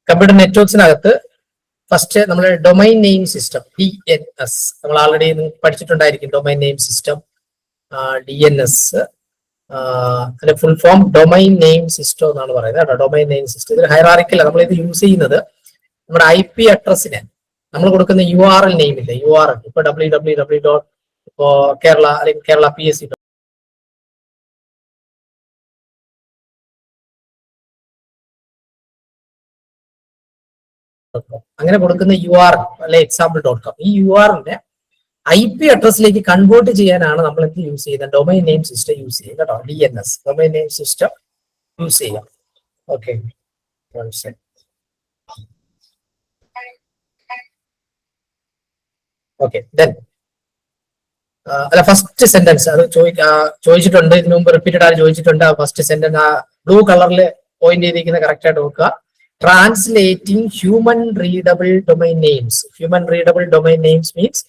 Computer നെറ്റ്വർക്സിനകത്ത് first നമ്മുടെ domain name system DNS നമ്മൾ ആൾറെഡി പഠിച്ചിട്ടുണ്ടായിരിക്കും. ഡൊമൈൻ നെയിം സിസ്റ്റം DNS അതിന്റെ full form domain name system എന്നാണ് പറയുന്നത് കേട്ടോ. ഡൊമൈൻ നെയിം സിസ്റ്റം ഇതിൽ ഹൈറാർക്കിയൽ നമ്മൾ ഇത് യൂസ് ചെയ്യുന്നത് നമ്മുടെ IP അഡ്രസ്സിന് നമ്മൾ കൊടുക്കുന്ന URL നെയിം ഇല്ല, URL ഇപ്പൊ www. ഇപ്പോ കേരള അല്ലെങ്കിൽ കേരള PSC അങ്ങനെ കൊടുക്കുന്ന URL അല്ലെ example.com. ഈ URL-നെ IP അഡ്രസ്സിലേക്ക് കൺവേർട്ട് ചെയ്യാനാണ് നമ്മൾ എന്ത് യൂസ് ചെയ്യുന്നത്? ഡൊമൈൻ നെയിം സിസ്റ്റം യൂസ് ചെയ്യും കേട്ടോ. DNS domain name system use ചെയ്യാം. Okay, okay. ദെൻ അല്ല, ഫസ്റ്റ് സെന്റൻസ് അത് ചോദിച്ചിട്ടുണ്ട്, ഇതിനു മുമ്പ് റിപ്പീറ്റഡ് ആയി ചോദിച്ചിട്ടുണ്ട്. ഫസ്റ്റ് സെന്റൻസ് ആ ബ്ലൂ കളറിൽ പോയിന്റ് ചെയ്തിരിക്കുന്ന കറക്റ്റ് ആയിട്ട് നോക്കുക. Translating human readable domain names. Human readable domain names means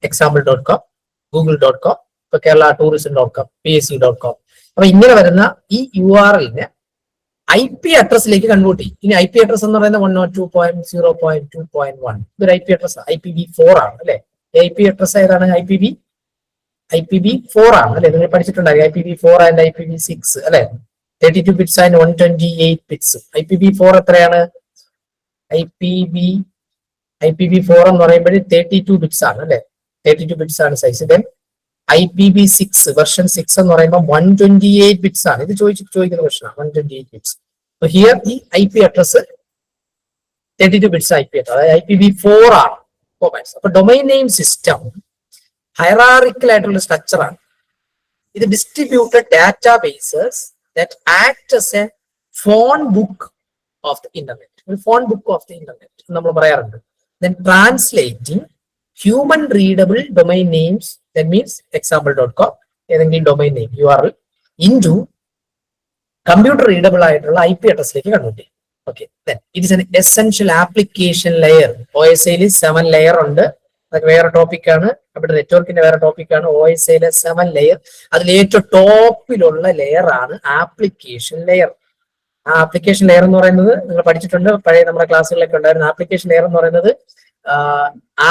example.com, google.com, ഇപ്പൊ കേരള tourism.com, PSC.com. അപ്പൊ ഇങ്ങനെ വരുന്ന ഈ URL-നെ IP അഡ്രസ്സിലേക്ക് കൺവേർട്ട് ചെയ്യും. ഇനി IP അഡ്രസ് എന്ന് പറയുന്നത് 102.0.2.1 ഇതൊരു IP അഡ്രസ് IPv4 ആണ് അല്ലെ. IP അഡ്രസ് ഏതാണ്? IPv4 ആണ് അല്ലെ. നിങ്ങൾ പഠിച്ചിട്ടുണ്ടായിരിക്കും IPv4 ആൻഡ് IPv6 അല്ലെ. 32 bits ആൻഡ് 128 bits. IPv4 എത്രയാണ്? IPv4 എന്ന് പറയുമ്പോൾ 32 bits ആണ് അല്ലെ. 32 bits ആണ് സൈസ്. ദെൻ IPv6 വെർഷൻ 6 എന്ന് പറയുമ്പോൾ 128 bits ആണ്. ഇത് ചോദിക്കുന്ന പ്രശ്നമാണ് 128 bits. So here ഈ IP address 32 bits IP address, അതായത് IPv4 ആണ്. അപ്പൊ ഡൊമൈൻ നെയിം സിസ്റ്റം ഹൈറാർക്കിക്കൽ ആയിട്ടുള്ള സ്ട്രക്ചർ ആണ്. ഇത് distributed databases that act as a phone book of the internet. ഒരു phone book of the internet നമ്മൾ പറയാറുണ്ട്. Then translating human readable domain names, that means example.com ഏതെങ്കിലും domain name URL into computer readable ആയിട്ടുള്ള IP അഡ്രസ്സിലേക്ക് convert ചെയ്യും. Okay, it is an essential application layer. OSI-ൽ 7 layer ഉണ്ട്. അതൊക്കെ വേറെ ടോപ്പിക്കാണ്. കമ്പ്യൂട്ടർ നെറ്റ്വർക്കിന്റെ വേറെ ടോപ്പിക്കാണ്. OSI-ലെ 7 ലെയർ. അതിൽ ഏറ്റവും ടോപ്പിലുള്ള ലെയർ ആണ് ആപ്ലിക്കേഷൻ ലെയർ. ആ ആപ്ലിക്കേഷൻ ലെയർ എന്ന് പറയുന്നത് നിങ്ങൾ പഠിച്ചിട്ടുണ്ട്, പഴയ നമ്മുടെ ക്ലാസ്സുകളിലൊക്കെ ഉണ്ടായിരുന്ന ആപ്ലിക്കേഷൻ ലെയർ എന്ന് പറയുന്നത്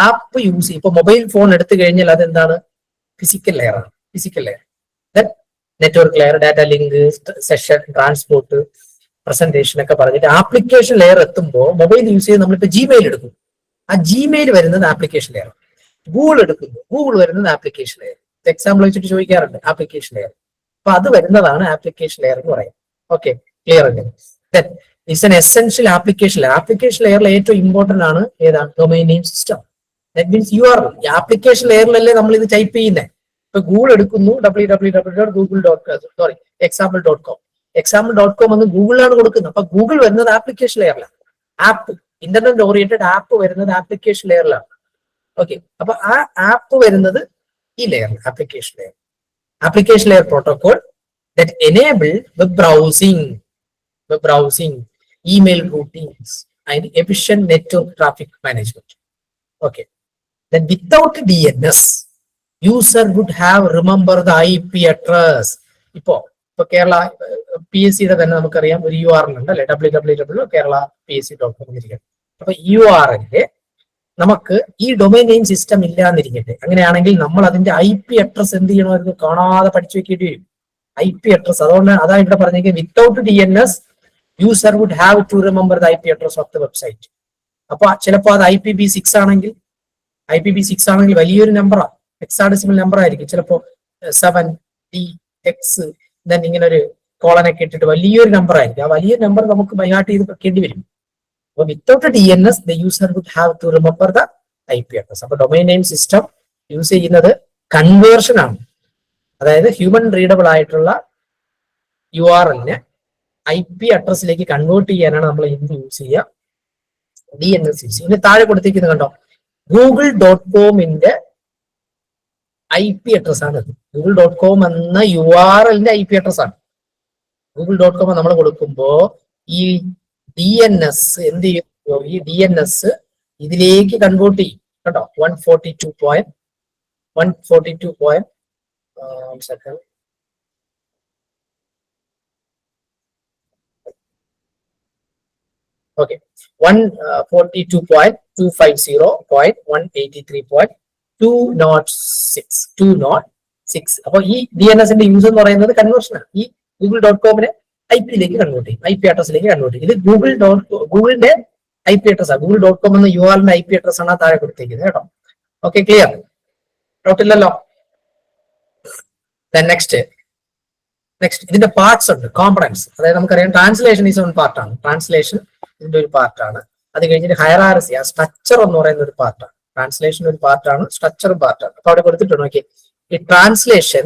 ആപ്പ് യൂസ് ചെയ്യും. ഇപ്പൊ മൊബൈൽ ഫോൺ എടുത്തു കഴിഞ്ഞാൽ അതെന്താണ്? ഫിസിക്കൽ ലെയർ ആണ്. Physical layer. Then network layer, data link, session, transport, presentation ഒക്കെ പറഞ്ഞിട്ട് ആപ്ലിക്കേഷൻ ലെയർ എത്തുമ്പോൾ മൊബൈൽ യൂസ് ചെയ്ത് നമ്മളിപ്പോ Gmail എടുക്കും. ആ Gmail വരുന്നത് ആപ്ലിക്കേഷൻ ലെയർ. ഗൂഗിൾ എടുക്കുന്നു, ഗൂഗിൾ വരുന്നത് ആപ്ലിക്കേഷൻ ലെയർ. എക്സാമ്പിൾ വെച്ചിട്ട് ചോദിക്കാറുണ്ട് ആപ്ലിക്കേഷൻ ലെയർ. അപ്പൊ അത് വരുന്നതാണ് ആപ്ലിക്കേഷൻ ലെയർ എന്ന് പറയുന്നത്. ഓക്കെ, ക്ലിയർ അല്ലേ? Then it's an essential application layer. Application ലെയറിൽ ഏറ്റവും ഇമ്പോർട്ടന്റ് ആണ് ഏതാണ്? Domain name system. That means URL. ഈ ആപ്ലിക്കേഷൻ ലെയറിലല്ലേ നമ്മൾ ഇത് ടൈപ്പ് ചെയ്യുന്നത്. ഇപ്പൊ ഗൂഗിൾ എടുക്കുന്നു www.google.com, example.com എന്ന് ഗൂഗിളിലാണ് കൊടുക്കുന്നത്. അപ്പൊ ഗൂഗിൾ വരുന്നത് ആപ്ലിക്കേഷൻ ലെയറിലാണ്. ആപ്പ്, ഇന്റർനെറ്റ് ഓറിയന്റഡ് ആപ്പ് വരുന്നത് ആപ്ലിക്കേഷൻ ലെയറിലാണ്. ഓക്കെ, അപ്പൊ ആ ആപ്പ് വരുന്നത് ഈ layer, application layer. Application layer protocol that enable web browsing, email routines and efficient network traffic management. Okay, then without DNS user would have remember the IP address. ഇപ്പൊ കേരള PSC-യുടെ തന്നെ നമുക്കറിയാം ഒരു URL ഉണ്ട് അല്ലെ, www.kerala.psc.com എന്നിരിക്കട്ടെ. അപ്പൊ URL-ല് നമുക്ക് ഈ ഡൊമൈൻ നെയിം സിസ്റ്റം ഇല്ലാന്നിരിക്കട്ടെ. അങ്ങനെയാണെങ്കിൽ നമ്മൾ അതിന്റെ IP അഡ്രസ് എന്ത് ചെയ്യണമായിരുന്നു? കാണാതെ പഠിച്ചു വെക്കേണ്ടി വരും. IP address. അതാണ് ഇവിടെ പറഞ്ഞെങ്കിൽ without DNS user would have to remember the IP address of the website. അപ്പൊ ചിലപ്പോൾ അത് IPv6 ആണെങ്കിൽ വലിയൊരു നമ്പറാണ്, ഹെക്സാഡെസിമൽ നമ്പർ ആയിരിക്കും. ചിലപ്പോ 7DX ദെൻ ഇങ്ങനെ ഒരു കോളനൊക്കെ ഇട്ടിട്ട് വലിയൊരു നമ്പർ ആയിരിക്കും. ആ വലിയ നമ്പർ നമുക്ക് ബൈഹാർട്ട് ചെയ്ത് വെക്കേണ്ടി വരും. അപ്പൊ without DNS the user would have to remember the IP address. അപ്പൊ ഡൊമൈൻ നെയിം സിസ്റ്റം യൂസ് ചെയ്യുന്നത് കൺവേർഷൻ ആണ്. അതായത് ഹ്യൂമൻ റീഡബിൾ ആയിട്ടുള്ള URL-നെ IP അഡ്രസ്സിലേക്ക് കൺവേർട്ട് ചെയ്യാനാണ് നമ്മൾ എന്ത് യൂസ് ചെയ്യുക? DNS use. ഇതിന് താഴെ കൊടുത്തിരിക്കുന്നത് കണ്ടോ, google.com-ന്റെ IP അഡ്രസ് ആണ്. google.com എന്ന URL-ന്റെ IP അഡ്രസ് ആണ്. google.com നമ്മൾ കൊടുക്കുമ്പോ ഈ DNS എന്ത് ചെയ്യും? ഈ DNS ഇതിലേക്ക് കൺവേർട്ട് ചെയ്യും കേട്ടോ. 142. സെക്കൻഡ്, ഓക്കെ 142.250.183.206 അപ്പൊ ഈ DNSന്റെ യൂസ് എന്ന് പറയുന്നത് കൺവേർഷനാണ്. ഈ google.comനെ IP-യിലേക്ക് കൺവേർട്ട് ചെയ്യും, IP അഡ്രസ്സിലേക്ക് കൺവേർട്ട് ചെയ്യും. ഇത് ഗൂഗിളിന്റെ IP അഡ്രസ് ആണ്. google.com എന്ന URL IP അഡ്രസ് ആണ് താഴെ കൊടുത്തേക്കുന്നത് കേട്ടോ. Okay, clear? ഡൗട്ട് ഇല്ലല്ലോ? നെക്സ്റ്റ് ഇതിന്റെ പാർട്സ് ഉണ്ട്, കോമ്പണൻസ്. അതായത് നമുക്കറിയാം ട്രാൻസ്ലേഷൻ ഈസ് വൺ പാർട്ടാണ്. ട്രാൻസ്ലേഷൻ ഇതിന്റെ ഒരു പാർട്ടാണ്. അത് കഴിഞ്ഞിട്ട് ഹയറാർസി, ആ സ്ട്രക്ചർ എന്ന് പറയുന്ന ഒരു പാർട്ടാണ്. ട്രാൻസ്ലേഷൻ ഒരു പാർട്ടാണ്, സ്ട്രക്ചറും പാർട്ടാണ്. അപ്പൊ അവിടെ കൊടുത്തിട്ടുണ്ട് നോക്കി, ഈ translation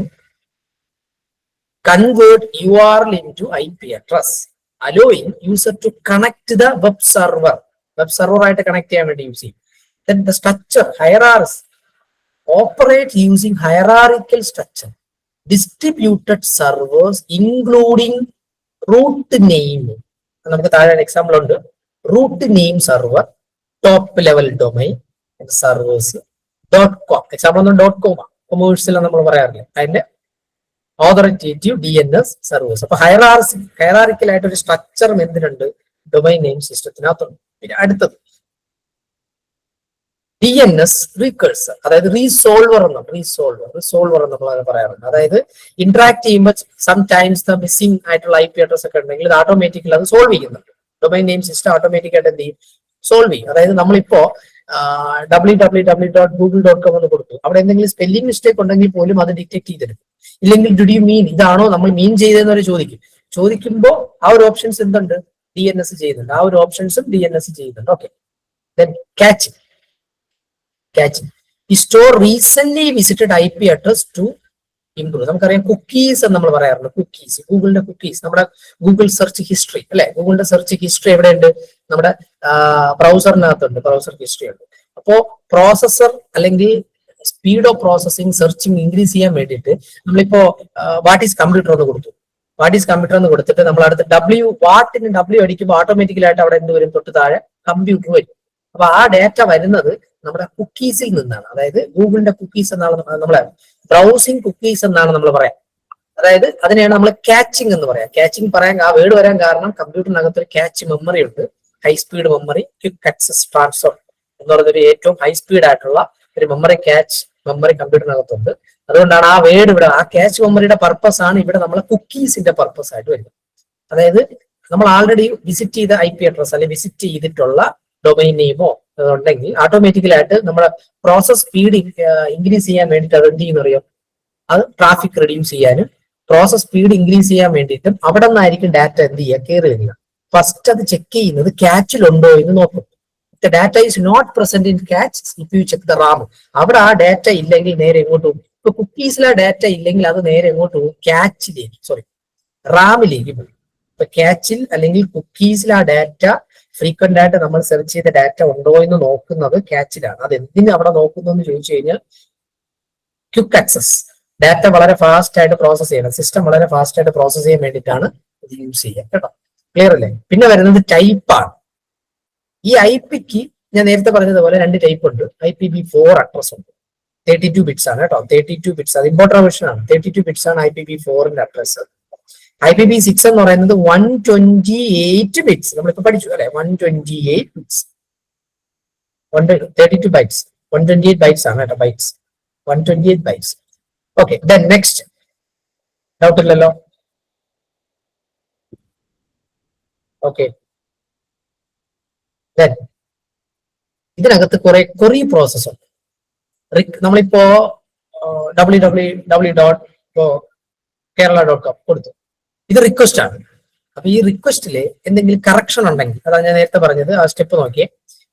convert URL into IP address, allowing user to connect the web server. Web server ആയിട്ട് കണക്ട് ചെയ്യാൻ വേണ്ടി യൂസ് ചെയ്യും. Then the structure, hierarchy, operate using hierarchical structure. Distributed servers including root name. നമുക്ക് താഴെ എക്സാമ്പിൾ ഉണ്ട്. Root name server, top level domain servers, .com. Example ഒന്നും .com commercial നമ്മൾ പറയാറില്ല. അതിന്റെ ഓതറിറ്റേറ്റീവ് DNS സെർവേഴ്സ്. അപ്പൊ ഹയറാർക്കിക്കൽ ആയിട്ട് ഒരു സ്ട്രക്ചറും എന്തിനുണ്ട്? Domain name സിസ്റ്റത്തിനകത്തുണ്ട്. പിന്നെ അടുത്തത് DNS റീകഴ്സർ, അതായത് റീസോൾവർ എന്ന് നമ്മൾ പറയാറുണ്ട്. അതായത് ഇന്ററാക്ട് ചെയ്യുമ്പോൾ സംടൈംസ് ദ മിസ്സിംഗ് ആയിട്ടുള്ള IP അഡ്രസ് ഒക്കെ ഉണ്ടെങ്കിൽ ഇത് ഓട്ടോമാറ്റിക്കലി അത് സോൾവ് ചെയ്യുന്നുണ്ട്. ഡൊമൈൻ നെയിം സിസ്റ്റം ഓട്ടോമാറ്റിക് ആയിട്ട് എന്ത് ചെയ്യും? സോൾവ് ചെയ്യും. അതായത് നമ്മളിപ്പോ www.google.com എന്ന് കൊടുത്തു, അവിടെ എന്തെങ്കിലും സ്പെല്ലിംഗ് മിസ്റ്റേക്ക് ഉണ്ടെങ്കിൽ പോലും അത് ഡിറ്റക്ട് ചെയ്തെടുക്കും. ഇല്ലെങ്കിൽ ഡു യു മീൻ, ഇതാണോ നമ്മൾ മീൻ ചെയ്തതെന്ന് വരെ ചോദിക്കുമ്പോൾ ആ ഒരു ഓപ്ഷൻസ് എന്തുണ്ട്? DNS ചെയ്യുന്നുണ്ട്. ആ ഒരു ഓപ്ഷൻസും DNS ചെയ്യുന്നുണ്ട്. Okay, caching. ഈ store recent visited IP address to improve. നമുക്കറിയാം കുക്കീസ് എന്ന് നമ്മൾ പറയാറുണ്ട്. കുക്കീസ്, ഗൂഗിളിന്റെ കുക്കീസ്, നമ്മുടെ ഗൂഗിൾ സെർച്ച് ഹിസ്റ്ററി അല്ലെ. ഗൂഗിളിന്റെ സെർച്ച് ഹിസ്റ്ററി എവിടെയുണ്ട്? നമ്മുടെ ബ്രൗസറിനകത്തുണ്ട്, ബ്രൗസർ ഹിസ്റ്ററി ഉണ്ട്. അപ്പോ പ്രോസസർ അല്ലെങ്കിൽ speed of processing, searching increase ചെയ്യാൻ വേണ്ടിയിട്ട് നമ്മളിപ്പോ വാട്ട് ഈസ് കമ്പ്യൂട്ടർ എന്ന് കൊടുത്തു. വാട്ട് ഈസ് കമ്പ്യൂട്ടർ എന്ന് കൊടുത്തിട്ട് നമ്മൾ അടുത്ത് വാട്ടിന് W അടിക്കുമ്പോൾ ഓട്ടോമാറ്റിക്കലായിട്ട് അവിടെ എന്ത് വരും? തൊട്ട് താഴെ കമ്പ്യൂട്ടർ വരും. അപ്പൊ ആ ഡാറ്റ വരുന്നത് നമ്മുടെ കുക്കീസിൽ നിന്നാണ്. അതായത് ഗൂഗിളിന്റെ കുക്കീസ് എന്നാണ്, നമ്മളെ ബ്രൗസിംഗ് കുക്കീസ് എന്നാണ് നമ്മൾ പറയാം. അതായത് അതിനെയാണ് നമ്മൾ കാച്ചിങ് എന്ന് പറയാം. കാച്ചിങ് പറയാൻ ആ വേർഡ് വരാൻ കാരണം കമ്പ്യൂട്ടറിനകത്ത് ഒരു കാച്ച് മെമ്മറി ഉണ്ട്, high speed memory, quick access transfer എന്ന് പറയുന്ന ഒരു ഏറ്റവും ഹൈ സ്പീഡ് ആയിട്ടുള്ള ഒരു മെമ്മറി, കാച്ച് മെമ്മറി കമ്പ്യൂട്ടറിനകത്തുണ്ട്. അതുകൊണ്ടാണ് ആ വേർഡ് ഇവിടെ, ആ കാച്ച് മെമ്മറിയുടെ പർപ്പസ് ആണ് ഇവിടെ നമ്മളെ കുക്കീസിന്റെ പർപ്പസ് ആയിട്ട് വരുന്നത്. അതായത് നമ്മൾ ആൾറെഡി വിസിറ്റ് ചെയ്ത IP അഡ്രസ് അല്ലെങ്കിൽ വിസിറ്റ് ചെയ്തിട്ടുള്ള ഡൊമൈൻ നെയിമോ ഉണ്ടെങ്കിൽ ഓട്ടോമാറ്റിക്കലായിട്ട് നമ്മുടെ പ്രോസസ് സ്പീഡ് ഇൻക്രീസ് ചെയ്യാൻ വേണ്ടിയിട്ട് അത് എന്ത് ചെയ്യുന്നറിയാം? അത് ട്രാഫിക് റെഡ്യൂസ് ചെയ്യാനും പ്രോസസ് സ്പീഡ് ഇൻക്രീസ് ചെയ്യാൻ വേണ്ടിയിട്ടും അവിടെ നിന്നായിരിക്കും ഡാറ്റ എന്ത് ചെയ്യുക? കയറി വരിക. ഫസ്റ്റ് അത് ചെക്ക് ചെയ്യുന്നത് ക്യാച്ചിലുണ്ടോ എന്ന് നോക്കും. The data is not present in cache if you check the RAM. അവിടെ ആ ഡാറ്റ ഇല്ലെങ്കിൽ നേരെ എങ്ങോട്ട് പോകും? ഇപ്പൊ കുക്കീസിലെ ഡാറ്റ ഇല്ലെങ്കിൽ അത് നേരെ എങ്ങോട്ട് പോകും? റാമിലേക്ക് പോകും. ഇപ്പൊ ക്യാച്ചിൽ അല്ലെങ്കിൽ കുക്കീസിലെ ആ ഡാറ്റ ഫ്രീക്വന്റ് ആയിട്ട് നമ്മൾ സെർച്ച് ചെയ്ത ഡാറ്റ ഉണ്ടോ എന്ന് നോക്കുന്നത് ക്യാച്ചിലാണ്. അത് എന്തിനു അവിടെ നോക്കുന്നു എന്ന് ചോദിച്ചു കഴിഞ്ഞാൽ ക്വിക്ക് ആക്സസ്, ഡാറ്റ വളരെ ഫാസ്റ്റ് ആയിട്ട് പ്രോസസ് ചെയ്യണം, സിസ്റ്റം വളരെ ഫാസ്റ്റ് ആയിട്ട് പ്രോസസ് ചെയ്യാൻ വേണ്ടിയിട്ടാണ് ഇത് യൂസ് ചെയ്യുക കേട്ടോ. ക്ലിയർ അല്ലേ? പിന്നെ വരുന്നത് ടൈപ്പാണ്. ഈ IPക്ക് ഞാൻ നേരത്തെ പറഞ്ഞതുപോലെ 2 ടൈപ്പ് ഉണ്ട്. IPv4 അഡ്രസ് ഉണ്ട്, 32 ബിറ്റ്സ് ആണ് കേട്ടോ. 32 ബിറ്റ്സ്, അത് ഇമ്പോർട്ടന്റ് വെർഷൻ ആണ്. 32 ബിറ്റ്സ് ആണ് IPv4ന്റെ അഡ്രസ്. IPv6 എന്ന് പറയുന്നത് 128 ബിറ്റ്സ്. നമ്മളിപ്പോ പഠിച്ചു അല്ലെ, 128 ബിറ്റ്സ്, 32 ബൈറ്റ്സ്, 128 ബൈറ്റ്സ് ആണ് കേട്ടോ. Bytes 128 bytes. Okay, then next. Doubt ഇല്ലല്ലോ? ഓക്കെ, ദെൻ ഇതിനകത്ത് കുറെ ക്വറി പ്രോസസ് ഉണ്ട്. നമ്മളിപ്പോ www.kerala.com കൊടുത്തു, ഇത് റിക്വസ്റ്റ് ആണ്. അപ്പൊ ഈ റിക്വസ്റ്റില് എന്തെങ്കിലും കറക്ഷൻ ഉണ്ടെങ്കിൽ, അതാണ് ഞാൻ നേരത്തെ പറഞ്ഞത്, ആ സ്റ്റെപ്പ് നോക്കിയേ.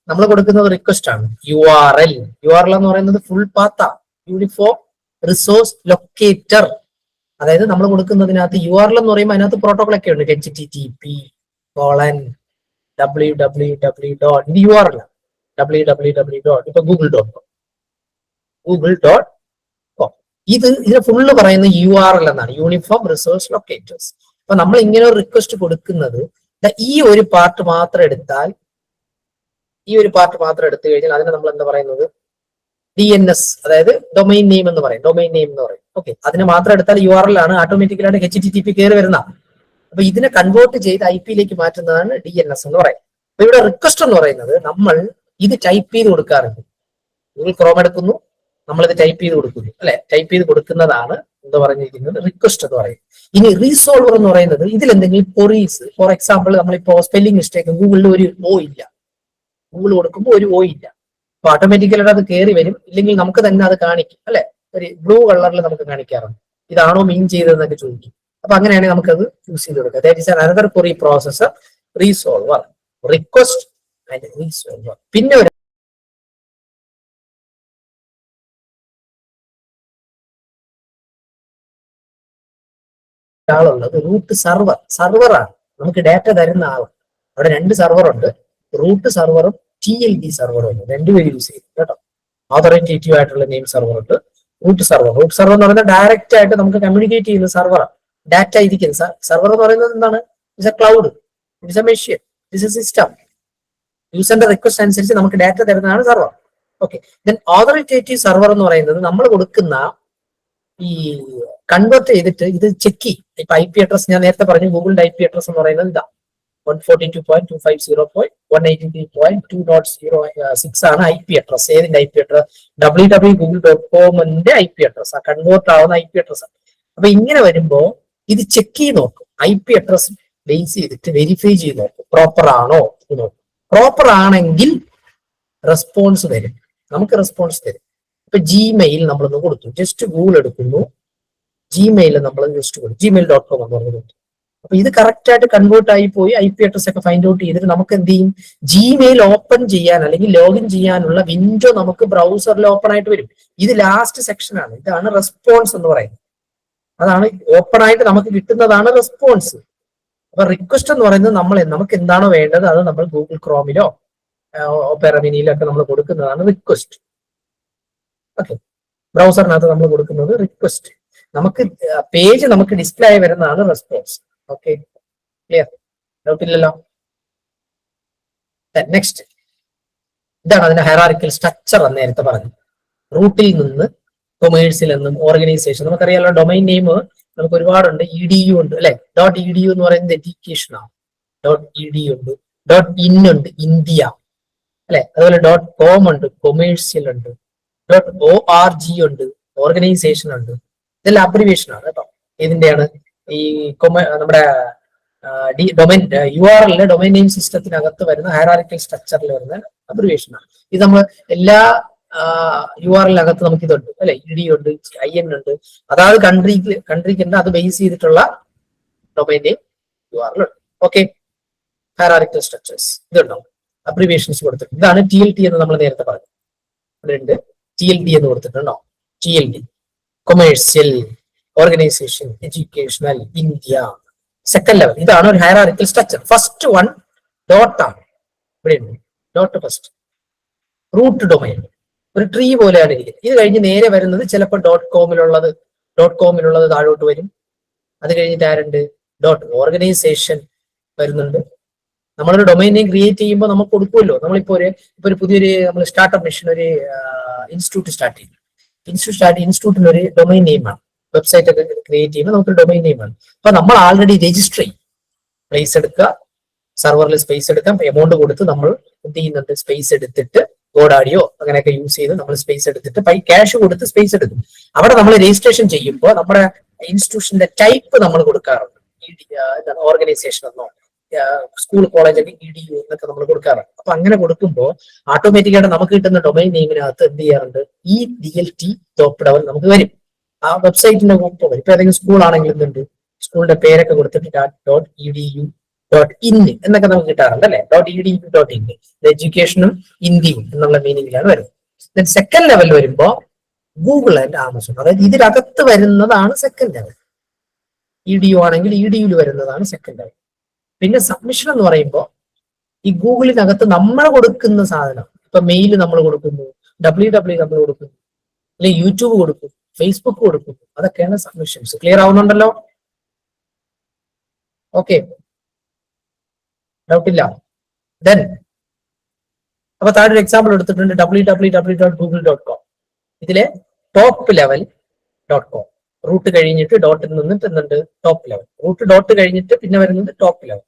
നമ്മൾ കൊടുക്കുന്നത് റിക്വസ്റ്റ് ആണ്. URL എന്ന് പറയുന്നത് ഫുൾ പാത്ത, യൂണിഫോം റിസോഴ്സ് ലൊക്കേറ്റർ. അതായത് നമ്മൾ കൊടുക്കുന്നതിനകത്ത് URL എന്ന് പറയുമ്പോൾ അതിനകത്ത് പ്രോട്ടോകോൾ ഒക്കെ ഉണ്ട്, http://www. ഇത് URL www. ഇപ്പൊ google.com. ഇതിന് ഫുള്ള് പറയുന്ന URL എന്നാണ്, യൂണിഫോം റിസോഴ്സ് ലൊക്കേറ്റേഴ്സ്. അപ്പൊ നമ്മൾ ഇങ്ങനെ ഒരു റിക്വസ്റ്റ് കൊടുക്കുന്നത് ഈ ഒരു പാർട്ട് മാത്രം എടുത്താൽ, എടുത്തു കഴിഞ്ഞാൽ അതിനെ നമ്മൾ എന്താ പറയുന്നത്? DNS, അതായത് ഡൊമൈൻ നെയിം എന്ന് പറയും. ഓക്കെ, അതിനെ മാത്രം എടുത്താൽ URL ആണ്, ഓട്ടോമാറ്റിക്കലായിട്ട് HTTP കയറി വരുന്ന. അപ്പൊ ഇതിനെ കൺവേർട്ട് ചെയ്ത് IP-യിലേക്ക് മാറ്റുന്നതാണ് DNS എന്ന് പറയും. അപ്പൊ ഇവിടെ റിക്വസ്റ്റ് എന്ന് പറയുന്നത് നമ്മൾ ഇത് ടൈപ്പ് ചെയ്ത് കൊടുക്കാറുണ്ട്. ഗൂഗിൾ ക്രോം എടുക്കുന്നു, നമ്മളിത് ടൈപ്പ് ചെയ്ത് കൊടുക്കുന്നു അല്ലെ, ടൈപ്പ് ചെയ്ത് കൊടുക്കുന്നതാണ് എന്ന് പറഞ്ഞിരിക്കുന്നത് റിക്വസ്റ്റ് എന്ന് പറയുന്നത്. ഇനി റീസോൾവർ എന്ന് പറയുന്നത് ഇതിൽ എന്തെങ്കിലും കൊറീസ്, ഫോർ എക്സാമ്പിൾ നമ്മളിപ്പോ സ്പെല്ലിംഗ് മിസ്റ്റേക്ക് ഗൂഗിളിൽ ഒരു ഓ ഇല്ല, ഗൂഗിൾ കൊടുക്കുമ്പോൾ ഒരു ഓ ഇല്ല, അപ്പൊ ഓട്ടോമാറ്റിക്കലായിട്ട് അത് കയറി വരും, ഇല്ലെങ്കിൽ നമുക്ക് തന്നെ അത് കാണിക്കും അല്ലെ, ഒരു ബ്ലൂ കളറിൽ നമുക്ക് കാണിക്കാറുണ്ട്, ഇതാണോ മീൻ ചെയ്തതെന്നൊക്കെ ചോദിക്കും. അപ്പൊ അങ്ങനെയാണെങ്കിൽ നമുക്കത് ചൂസ് ചെയ്ത് കൊടുക്കാം. That is another query processor, resolver, request and resolver. പിന്നെ ആളുള്ളത് റൂട്ട് സർവർ, സർവറാണ് നമുക്ക് ഡാറ്റ തരുന്ന ആൾ. അവിടെ 2 സർവർ ഉണ്ട്, റൂട്ട് സർവറും TLD സർവറും ഉണ്ട്, രണ്ടുപേരും യൂസ് ചെയ്യും കേട്ടോ. ഓതറേറ്റേറ്റീവ് ആയിട്ടുള്ള നെയിം സർവർ ഉണ്ട്, റൂട്ട് സർവർ. റൂട്ട് സർവർ എന്ന് പറയുന്നത് ഡയറക്റ്റ് ആയിട്ട് നമുക്ക് കമ്മ്യൂണിക്കേറ്റ് ചെയ്യുന്ന സർവറാണ്, ഡാറ്റ ഇരിക്കുന്ന സർവർ എന്ന് പറയുന്നത് എന്താണ്, it's a cloud, it's a machine, it's a system. യൂസറിന്റെ റിക്വസ്റ്റ് അനുസരിച്ച് നമുക്ക് ഡാറ്റ തരുന്നതാണ് server. Okay, then authoritative server എന്ന് പറയുന്നത് നമ്മൾ കൊടുക്കുന്ന ഈ കൺവേർട്ട് ചെയ്തിട്ട് ഇത് ചെക്ക് ചെയ്യും. ഇപ്പൊ IP അഡ്രസ് ഞാൻ നേരത്തെ പറഞ്ഞു, ഗൂഗിളിന്റെ IP അഡ്രസ് എന്ന് പറയുന്നത് ഇതാ 142.250.183.2.06 ആണ് IP അഡ്രസ്. ഏതിന്റെ IP അഡ്രസ്? www.google.com-ന്റെ IP അഡ്രസ്, ആ കൺവേർട്ട് ആവുന്ന IP അഡ്രസ്. അപ്പൊ ഇങ്ങനെ വരുമ്പോ ഇത് ചെക്ക് ചെയ്ത് നോക്കും, IP അഡ്രസ് ബേസ് ചെയ്തിട്ട് വെരിഫൈ ചെയ്ത് നോക്കും പ്രോപ്പർ ആണോ എന്ന് നോക്കും. പ്രോപ്പർ ആണെങ്കിൽ റെസ്പോൺസ് തരും, നമുക്ക് റെസ്പോൺസ് തരും. ഇപ്പൊ Gmail നമ്മളൊന്ന് കൊടുത്തു, ജസ്റ്റ് ഗൂഗിൾ എടുക്കുന്നു, Gmail നമ്മൾ ജസ്റ്റ് കൊടുത്തു, gmail.com എന്ന് പറഞ്ഞു കൊടുത്തു. അപ്പൊ ഇത് കറക്റ്റ് ആയിട്ട് കൺവേർട്ട് ആയി പോയി, IP അഡ്രസ് ഒക്കെ ഫൈൻഡ് ഔട്ട് ചെയ്തിട്ട് നമുക്ക് എന്ത് ചെയ്യും, Gmail ഓപ്പൺ ചെയ്യാൻ അല്ലെങ്കിൽ ലോഗിൻ ചെയ്യാനുള്ള വിൻഡോ നമുക്ക് ബ്രൗസറിൽ ഓപ്പൺ ആയിട്ട് വരും. ഇത് ലാസ്റ്റ് സെക്ഷൻ ആണ്, ഇതാണ് റെസ്പോൺസ് എന്ന് പറയുന്നത്. അതാണ് ഓപ്പൺ ആയിട്ട് നമുക്ക് കിട്ടുന്നതാണ് റെസ്പോൺസ്. അപ്പൊ റിക്വസ്റ്റ് എന്ന് പറയുന്നത് നമുക്ക് എന്താണോ വേണ്ടത് അത് നമ്മൾ ഗൂഗിൾ ക്രോമിലോ ഓപ്പറ മിനിയിലോ ഒക്കെ നമ്മൾ കൊടുക്കുന്നതാണ് റിക്വസ്റ്റ്. ഓക്കെ, ബ്രൗസറിനകത്ത് നമ്മൾ കൊടുക്കുന്നത് റിക്വസ്റ്റ്, നമുക്ക് പേജ് നമുക്ക് ഡിസ്പ്ലേ ആയി വരുന്നതാണ് റെസ്പോൺസ്. Okay, clear? ഡൗട്ടില്ലല്ലോ. നെക്സ്റ്റ്, ഇതാണ് അതിന്റെ ഹൈറാർക്കിക്കൽ സ്ട്രക്ചർ എന്ന് നേരത്തെ പറഞ്ഞു. റൂട്ടിൽ നിന്ന് കൊമേഴ്സിൽ നിന്നും ഓർഗനൈസേഷൻ, നമുക്കറിയാലോ ഡൊമൈൻ നെയിം നമുക്ക് ഒരുപാടുണ്ട്. EDU ഉണ്ട് അല്ലെ, .edu എന്ന് പറയുന്നത് എഡ്യൂക്കേഷൻ ആണ്, .edu ഉണ്ട്, .in ഉണ്ട് ഇന്ത്യ അല്ലെ, അതുപോലെ .com ഉണ്ട് കൊമേഴ്സ്യൽ ഉണ്ട്, .org ഉണ്ട് ഓർഗനൈസേഷൻ ഉണ്ട്. ഇതെല്ലാം അബ്രിവേഷൻ ആണ് കേട്ടോ. ഇതിന്റെയാണ് ഈ നമ്മുടെ ഡൊമൈൻ URL ഡൊമൈൻ നെയിം സിസ്റ്റത്തിനകത്ത് വരുന്ന ഹൈറാർക്കിക്കൽ സ്ട്രക്ചറിൽ വരുന്ന അബ്രിവേഷൻ ആണ്. ഇത് നമ്മൾ എല്ലാ URL-നകത്ത് നമുക്ക് ഇതുണ്ട് അല്ലെ, ED ഉണ്ട്, IN ഉണ്ട്, അതായത് കൺട്രിക്ക് അത് ബേസ് ചെയ്തിട്ടുള്ള ഡൊമൈൻ നെയിം URL ഉണ്ട്. ഓക്കെ, ഹൈറാർക്കിക്കൽ സ്ട്രക്ചേഴ്സ് ഇതുണ്ടാവും, അബ്രിവേഷൻസ് കൊടുത്തിട്ടുണ്ട്. ഇതാണ് TLT എന്ന് നമ്മൾ നേരത്തെ പറഞ്ഞു. അതുണ്ട് TLD എന്ന് കൊടുത്തിട്ടുണ്ടോ, TLD commercial, organisation, educational, India. Second level, ഇതാണ് ഒരു hierarchical structure. First one dot ആണ്, ഇവിടെ ഡോട്ട് ഫസ്റ്റ്. റൂട്ട് ഡൊമൈൻ ഒരു ട്രീ പോലെയാണ് ഇരിക്കുന്നത്. ഇത് കഴിഞ്ഞ് നേരെ വരുന്നത് ചിലപ്പോൾ .comലുള്ളത് താഴോട്ട് വരും. അത് കഴിഞ്ഞിട്ട് ആരുണ്ട്, .ഓർഗനൈസേഷൻ വരുന്നുണ്ട്. നമ്മളൊരു ഡൊമൈൻ നെയിം ക്രിയേറ്റ് ചെയ്യുമ്പോൾ നമുക്ക് കൊടുക്കുമല്ലോ, നമ്മളിപ്പോ ഒരു പുതിയൊരു നമ്മൾ സ്റ്റാർട്ടപ്പ് മിഷൻ ഒരു ഇൻസ്റ്റിറ്റ്യൂട്ട് സ്റ്റാർട്ട് ചെയ്യും. ഇൻസ്റ്റിറ്റ്യൂട്ടിന് ഒരു ഡൊമൈൻ നെയിമാണ്, വെബ്സൈറ്റ് ഒക്കെ ക്രിയേറ്റ് ചെയ്യുമ്പോൾ നമുക്കൊരു ഡൊമൈൻ നെയിമാണ്. അപ്പൊ നമ്മൾ ആൾറെഡി രജിസ്റ്റർ ചെയ്യും, പ്ലേസ് എടുക്കുക, സർവറിൽ സ്പേസ് എടുക്കാം, എമൗണ്ട് കൊടുത്ത് നമ്മൾ എന്ത് ചെയ്യുന്നുണ്ട്, സ്പേസ് എടുത്തിട്ട് ഗോഡാഡിയോ അങ്ങനെയൊക്കെ യൂസ് ചെയ്ത് നമ്മൾ സ്പേസ് എടുത്തിട്ട് ക്യാഷ് കൊടുത്ത് സ്പേസ് എടുക്കും. അവിടെ നമ്മൾ രജിസ്ട്രേഷൻ ചെയ്യുമ്പോൾ നമ്മുടെ ഇൻസ്റ്റിറ്റ്യൂഷന്റെ ടൈപ്പ് നമ്മൾ കൊടുക്കാറുണ്ട്, ഓർഗനൈസേഷൻ എന്നോ സ്കൂൾ കോളേജ് ഒക്കെ EDU എന്നൊക്കെ നമ്മൾ കൊടുക്കാറുണ്ട്. അപ്പൊ അങ്ങനെ കൊടുക്കുമ്പോൾ ഓട്ടോമാറ്റിക്കായിട്ട് നമുക്ക് കിട്ടുന്ന ഡൊമൈൻ നെയിമിനകത്ത് എന്ത് ചെയ്യാറുണ്ട്, ഈ DLT ടോപ്പ് ലെവൽ നമുക്ക് വരും, ആ വെബ്സൈറ്റിന്റെ ഒപ്പം വരും. ഇപ്പൊ ഏതെങ്കിലും സ്കൂൾ ആണെങ്കിൽ എന്തുണ്ട്, സ്കൂളിന്റെ പേരൊക്കെ കൊടുത്തിട്ട് .edu.in എന്നൊക്കെ നമുക്ക് കിട്ടാറുണ്ട് അല്ലെ, .edu.in എഡ്യൂക്കേഷനും ഇന്ത്യയും എന്നുള്ള മീനിങ്ങിലാണ് വരുന്നത്. സെക്കൻഡ് ലെവൽ വരുമ്പോ ഗൂഗിൾ ആൻഡ് ആമസോൺ, അതായത് ഇതിനകത്ത് വരുന്നതാണ് സെക്കൻഡ് ലെവൽ. EDU ആണെങ്കിൽ EDU വരുന്നതാണ് സെക്കൻഡ് ലെവൽ. പിന്നെ സബ്മിഷൻ എന്ന് പറയുമ്പോൾ ഈ ഗൂഗിളിനകത്ത് നമ്മൾ കൊടുക്കുന്ന സാധനം, ഇപ്പൊ മെയിൽ നമ്മൾ കൊടുക്കുന്നു, WW നമ്മൾ കൊടുക്കുന്നു, അല്ലെങ്കിൽ യൂട്യൂബ് കൊടുക്കും, ഫേസ്ബുക്ക് കൊടുക്കുന്നു, അതൊക്കെയാണ് സബ്മിഷൻസ്. ക്ലിയർ ആവുന്നുണ്ടല്ലോ? ഓക്കെ, ഡൗട്ടില്ല? ദെൻ അപ്പൊ താഴെ ഒരു എക്സാമ്പിൾ എടുത്തിട്ടുണ്ട്, www.google.com. ഇതിലെ ടോപ്പ് ലെവൽ .com, റൂട്ട് കഴിഞ്ഞിട്ട് ഡോട്ടിൽ നിന്നിട്ട് എന്തുണ്ട്, ടോപ്പ് ലെവൽ. റൂട്ട് ഡോട്ട് കഴിഞ്ഞിട്ട് പിന്നെ വരുന്നത് ടോപ്പ് ലെവൽ.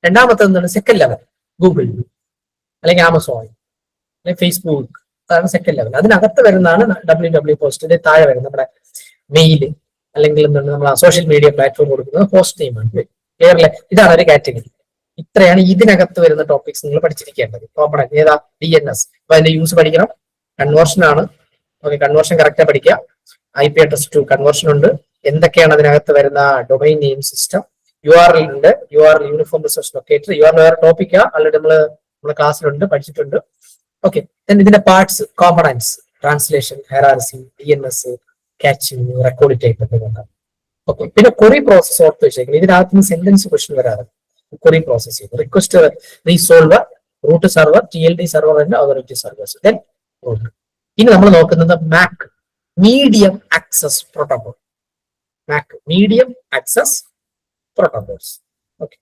രണ്ടാമത്തെ എന്താണ്, സെക്കൻഡ് ലെവൽ. ഗൂഗിൾ അല്ലെങ്കിൽ ആമസോൺ അല്ലെങ്കിൽ ഫേസ്ബുക്ക്, അതാണ് സെക്കൻഡ് ലെവൽ. അതിനകത്ത് വരുന്നതാണ് www.host. താഴെ വരുന്നത് നമ്മുടെ മെയില് അല്ലെങ്കിൽ എന്താണ് നമ്മൾ സോഷ്യൽ മീഡിയ പ്ലാറ്റ്ഫോം കൊടുക്കുന്നത് ഹോസ്റ്റ് നെയിമാണ്. ക്ലിയർ അല്ലേ? ഇതാണ് ഒരു കാറ്റഗറി. ഇത്രയാണ് ഇതിനകത്ത് വരുന്ന ടോപ്പിക്സ് നിങ്ങൾ പഠിച്ചിരിക്കേണ്ടത്. കോമൺ ഏതാ? DNS. അപ്പൊ അതിന്റെ യൂസ് പഠിക്കണം. കൺവേർഷൻ ആണ്. ഓക്കെ, കൺവേർഷൻ കറക്റ്റാ പഠിക്കുക. IP അഡ്രസ് ടു കൺവേർഷൻ ഉണ്ട്. എന്തൊക്കെയാണ് അതിനകത്ത് വരുന്ന? ഡൊമൈൻ നെയിം സിസ്റ്റം, URL ഉണ്ട്, URL uniform resource locator. URL വേറെ ടോപ്പിക്കാ, ആൾറെഡി നമ്മുടെ ക്ലാസ്സിലുണ്ട്, പഠിച്ചിട്ടുണ്ട്. ഓക്കെ, ഇതിന്റെ parts, components, translation, hierarchy, DNS, caching, record type ഒക്കെ നോക്കാം. ഓക്കെ, പിന്നെ ക്വറി പ്രോസസ് ഓർത്ത് വെച്ചേക്കുന്നത്. ഇതിനകത്ത് നിന്ന് സെന്റൻസ് ക്വസ്റ്റൻ വരാറ്. ക്വറി പ്രോസസ് ചെയ്യുന്നത് request resolver, root server, TLD server and authority servers. Then root. ഇനി നമ്മൾ നോക്കുന്നത് MAC medium access protocol. MAC medium access protocols. Okay,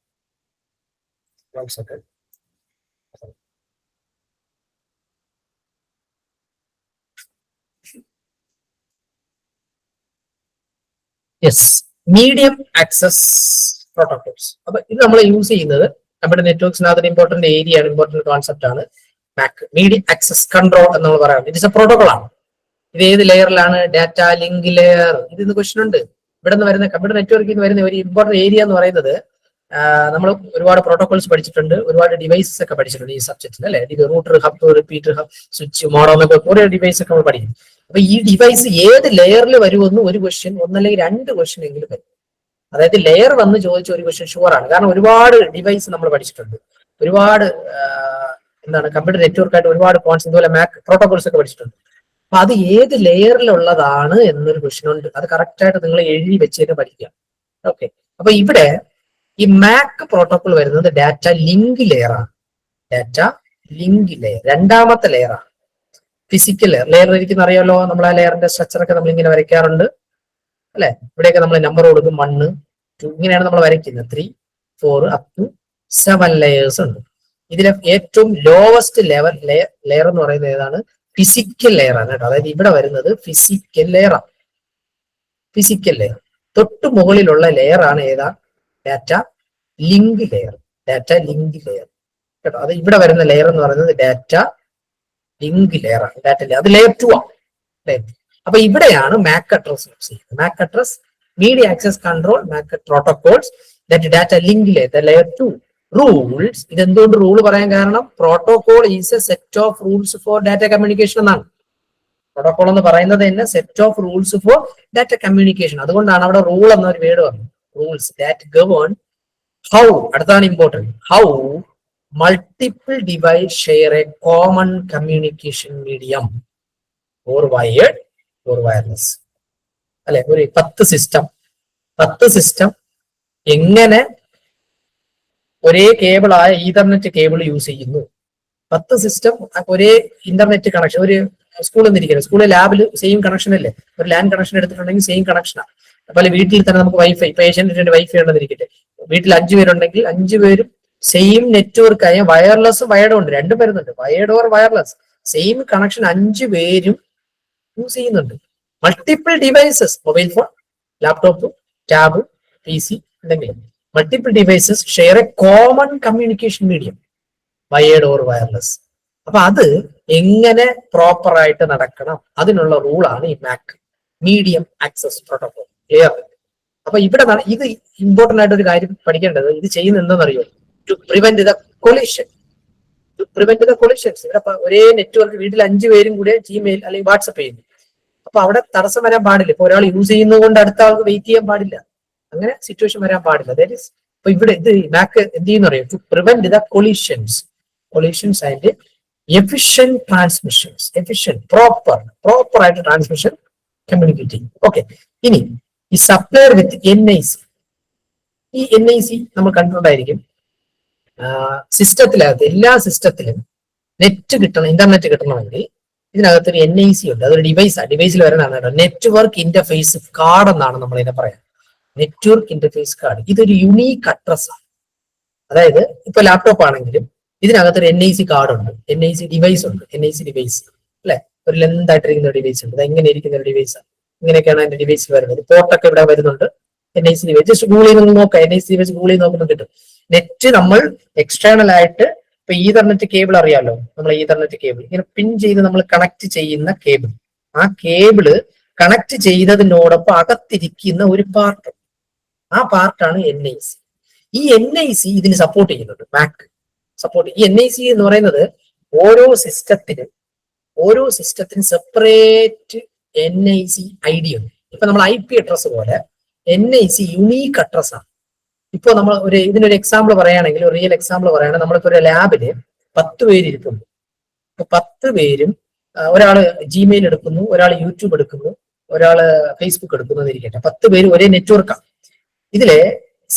one second. Yes, medium access protocols. അപ്പൊ ഇത് നമ്മൾ യൂസ് ചെയ്യുന്നത് നമ്മുടെ നെറ്റ്വർക്സിനകത്ത് ഇമ്പോർട്ടന്റ് ഏരിയ ആണ്, ഇമ്പോർട്ടന്റ് കോൺസെപ്റ്റ് ആണ്. മാക് മീഡിയം ആക്സസ് കൺട്രോൾ എന്ന് പറയുന്നത് ഇറ്റ് ഇസ് എ പ്രോട്ടോകോൾ ആണ്. ഇത് ഏത് ലെയറിലാണ്? Data link layer. ഇതിന്ന് ക്വസ്റ്റൻ ഉണ്ട്. ഇവിടെ നിന്ന് വരുന്ന കമ്പ്യൂട്ടർ നെറ്റ്വർക്കിൽ നിന്ന് വരുന്ന ഒരു ഇമ്പോർട്ടന്റ് ഏരിയ എന്ന് പറയുന്നത്, നമ്മൾ ഒരുപാട് പ്രോട്ടോകോൾസ് പഠിച്ചിട്ടുണ്ട്, ഒരുപാട് ഡിവൈസസ് ഒക്കെ പഠിച്ചിട്ടുണ്ട് ഈ സബ്ജക്റ്റിൽ അല്ലെ. റൂട്ടർ, ഹബ്, റിപ്പീറ്റർ, സ്വിച്ച്, മോഡോ എന്നൊക്കെ കുറെ ഡിവൈസ് ഒക്കെ നമ്മൾ പഠിക്കും. അപ്പൊ ഈ ഡിവൈസ് ഏത് ലെയറിൽ വരുമെന്ന് ഒരു ക്വസ്റ്റ്യൻ, ഒന്നല്ലെങ്കിൽ രണ്ട് ക്വസ്റ്റ്യൻ എങ്കിലും വരും. അതായത് ലെയർ വന്ന് ചോദിച്ച ഒരു ക്വസ്റ്റ്യൻ ഷുവർ ആണ്. കാരണം ഒരുപാട് ഡിവൈസ് നമ്മൾ പഠിച്ചിട്ടുണ്ട്, ഒരുപാട് എന്താണ് കമ്പ്യൂട്ടർ നെറ്റ്വർക്കായിട്ട് ഒരുപാട് കോൺസെപ്റ്റ്, ഇതുപോലെ മാക് പ്രോട്ടോകോൾസ് ഒക്കെ പഠിച്ചിട്ടുണ്ട്. അപ്പൊ അത് ഏത് ലെയറിലുള്ളതാണ് എന്നൊരു ക്വസ്റ്റ്യൻ ഉണ്ട്. അത് കറക്റ്റ് ആയിട്ട് നിങ്ങൾ എഴുതി വെച്ചേക്ക് പഠിക്കുക. ഓക്കെ, അപ്പൊ ഇവിടെ ഈ മാക് പ്രോട്ടോകോൾ വരുന്നത് ഡാറ്റ ലിങ്ക് ലെയർ ആണ്. ഡാറ്റ ലിങ്ക് ലെയർ രണ്ടാമത്തെ ലെയർ ആണ്. ഫിസിക്കൽ ലെയർ, ലെയർ ഇരിക്കുന്ന അറിയാലോ, നമ്മൾ ആ ലെയറിന്റെ സ്ട്രക്ചർ ഒക്കെ നമ്മൾ ഇങ്ങനെ വരയ്ക്കാറുണ്ട് അല്ലെ. ഇവിടെയൊക്കെ നമ്മൾ നമ്പർ കൊടുക്കും, 1, 2 ഇങ്ങനെയാണ് നമ്മൾ വരയ്ക്കുന്നത്. 3, 4 അപ് ടു 7 ലെയേഴ്സ് ഉണ്ട്. ഇതിലെ ഏറ്റവും ലോവസ്റ്റ് ലെയർ എന്ന് പറയുന്നത് ഏതാണ്? ഫിസിക്കൽ ലെയർ ആണ് കേട്ടോ. അതായത് ഇവിടെ വരുന്നത് ഫിസിക്കൽ ലെയർ ആണ്. ഫിസിക്കൽ ലെയർ തൊട്ട് മുകളിലുള്ള ലെയർ ആണ് ഏതാ? Data link layer. Data link layer കേട്ടോ. അത് ഇവിടെ വരുന്ന ലെയർ എന്ന് പറയുന്നത് ഡാറ്റ ലിങ്ക് ലെയർ ആണ്. ഡാറ്റ ലെയർ അത് ലെയർ 2 ആണ്. അപ്പൊ ഇവിടെയാണ് മാക് അഡ്രസ് യൂസ് ചെയ്യുന്നത്. MAC address media access control, MAC protocols, that data link layer, layer 2. Rules, ഇതെന്തുകൊണ്ട് റൂൾ പറയാൻ കാരണം? Protocol is a set of rules for data communication എന്നാണ്. പ്രോട്ടോകോൾ എന്ന് പറയുന്നത് തന്നെ set of rules for data communication. അതുകൊണ്ടാണ് അവിടെ റൂൾ എന്നൊരു വേർഡ് പറഞ്ഞത്. റൂൾസ് ദാറ്റ് ഗവേൺ ഹൗ, അടുത്താണ് important, how multiple device share A common communication medium or wired or wireless അല്ലെ. ഒരു 10 സിസ്റ്റം എങ്ങനെ ഒരേ കേബിളായ ഈതർനെറ്റ് കേബിൾ യൂസ് ചെയ്യുന്നു. 10 സിസ്റ്റം ഒരേ ഇന്റർനെറ്റ് കണക്ഷൻ. ഒരു സ്കൂളിൽ നിന്നിരിക്കുന്നത്, സ്കൂളിൽ ലാബിൽ സെയിം കണക്ഷൻ അല്ലേ. ഒരു ലാൻഡ് കണക്ഷൻ എടുത്തിട്ടുണ്ടെങ്കിൽ സെയിം കണക്ഷനാണ്. അതുപോലെ വീട്ടിൽ തന്നെ നമുക്ക് വൈഫൈ, ഇപ്പൊ ഏഷ്യൻ വൈഫൈ ഉണ്ടെന്നിരിക്കട്ടെ, വീട്ടിൽ 5 പേരുണ്ടെങ്കിൽ 5 പേരും സെയിം നെറ്റ്വർക്ക് ആയ വയർലെസ് വയർഡും ഉണ്ട്, രണ്ടും വരുന്നുണ്ട്. Wired or wireless same connection 5 പേരും യൂസ് ചെയ്യുന്നുണ്ട്. Multiple devices, mobile phone, laptop, tab, PC ഉണ്ടെങ്കിൽ multiple devices share A common communication medium, wired or wireless. അപ്പൊ അത് എങ്ങനെ പ്രോപ്പർ ആയിട്ട് നടക്കണം, അതിനുള്ള റൂളാണ് ഈ Mac medium access protocol. Clear? അപ്പൊ ഇവിടെ ഇത് ഇമ്പോർട്ടന്റ് ആയിട്ട് ഒരു കാര്യം പഠിക്കേണ്ടത്, ഇത് ചെയ്യുന്ന എന്താണെന്നറിയോ? To prevent the collision. To prevent the collisions. ഇവിടെ ഒരേ നെറ്റ്വർക്ക് വീട്ടിൽ 5 പേരും കൂടെ ജിമെയിൽ അല്ലെങ്കിൽ വാട്സപ്പ് ചെയ്യുന്നു. അപ്പൊ അവിടെ തടസ്സം വരാൻ പാടില്ല. ഇപ്പൊ ഒരാൾ യൂസ് ചെയ്യുന്നത് കൊണ്ട് അടുത്ത ആൾക്ക് വെയിറ്റ് ചെയ്യാൻ പാടില്ല. അങ്ങനെ സിറ്റുവേഷൻ വരാൻ പാടില്ല. ദാറ്റ് ഈസ് ഇപ്പൊ ഇവിടെ ഇത് മാക് എന്ത് ചെയ്യുന്ന അറിയാം? To prevent the collisions and efficient transmissions. Efficient, proper ആയിട്ട് ട്രാൻസ്മിഷൻ കമ്മ്യൂണിക്കേറ്റ് ചെയ്യും. ഓക്കെ, ഇനി ഈ സപ്ലയർ വിത്ത് NIC. ഈ NIC നമ്മൾ കണ്ടിട്ടുണ്ടായിരിക്കും. സിസ്റ്റത്തിനകത്ത് എല്ലാ സിസ്റ്റത്തിലും നെറ്റ് കിട്ടണം, ഇന്റർനെറ്റ് കിട്ടണമെങ്കിൽ ഇതിനകത്തൊരു NIC ഉണ്ട്. അതൊരു ഡിവൈസാണ്. ഡിവൈസിൽ വരുന്നതാണ് കേട്ടോ. നെറ്റ്വർക്ക് ഇന്റർഫേസ് കാർഡ് എന്നാണ് നമ്മൾ ഇതിനെ പറയാം. Network interface card. ഇതൊരു യുണീക്ക് അഡ്രസ് ആണ്. അതായത് ഇപ്പൊ ലാപ്ടോപ്പ് ആണെങ്കിലും ഇതിനകത്തൊരു NIC കാർഡ് ഉണ്ട്, NIC ഡിവൈസ് ഉണ്ട്. NIC ഡിവൈസ് അല്ലെ, ഒരു ലെന്ത് ആയിട്ടിരിക്കുന്ന ഒരു ഡിവൈസ് ഉണ്ട്. അത് എങ്ങനെ ഇരിക്കുന്ന ഒരു ഡിവൈസാണ്. ഇങ്ങനെയൊക്കെയാണ് അതിന്റെ ഡിവൈസ് വരുന്നത്. പോർട്ടൊക്കെ ഇവിടെ വരുന്നുണ്ട്. NIC ഡിവൈസ് ജസ്റ്റ് ഗൂഗിളിൽ നിന്ന് നോക്കാം. NIC ഡിവൈസ് ഗൂഗിളിൽ നോക്കുമ്പോൾ കിട്ടും. നെറ്റ് നമ്മൾ എക്സ്റ്റേണൽ ആയിട്ട് ഇപ്പൊ ഈതർനെറ്റ് കേബിൾ അറിയാലോ, നമ്മൾ ഈതർനെറ്റ് കേബിൾ ഇങ്ങനെ പിൻ ചെയ്ത് നമ്മൾ കണക്ട് ചെയ്യുന്ന കേബിൾ, ആ കേബിള് കണക്ട് ചെയ്തതിനോടൊപ്പം അകത്തിരിക്കുന്ന ഒരു പാർട്ട്, ആ പാർട്ടാണ് NIC. ഈ NIC ഇതിന് സപ്പോർട്ട് ചെയ്യുന്നുണ്ട്, മാക് സപ്പോർട്ട്. ഈ NIC എന്ന് പറയുന്നത് ഓരോ സിസ്റ്റത്തിനും സെപ്പറേറ്റ് NIC ID ഉണ്ട്. ഇപ്പൊ നമ്മൾ IP അഡ്രസ് പോലെ NIC യുണീക്ക് അഡ്രസ് ആണ്. ഇപ്പൊ നമ്മൾ ഇതിനൊരു എക്സാമ്പിൾ പറയുകയാണെങ്കിൽ, ഒരു റിയൽ എക്സാമ്പിൾ പറയുകയാണെങ്കിൽ, നമ്മളിപ്പോ ഒരു ലാബില് 10 പേര് ഇരിക്കുന്നു. അപ്പൊ 10 പേരും ഒരാള് ജിമെയിൽ എടുക്കുന്നു, ഒരാൾ യൂട്യൂബ് എടുക്കുന്നു, ഒരാള് ഫേസ്ബുക്ക് എടുക്കുന്നു എന്നിരിക്കട്ടെ. 10 പേര് ഒരേ നെറ്റ്വർക്കാണ്. ഇതിലെ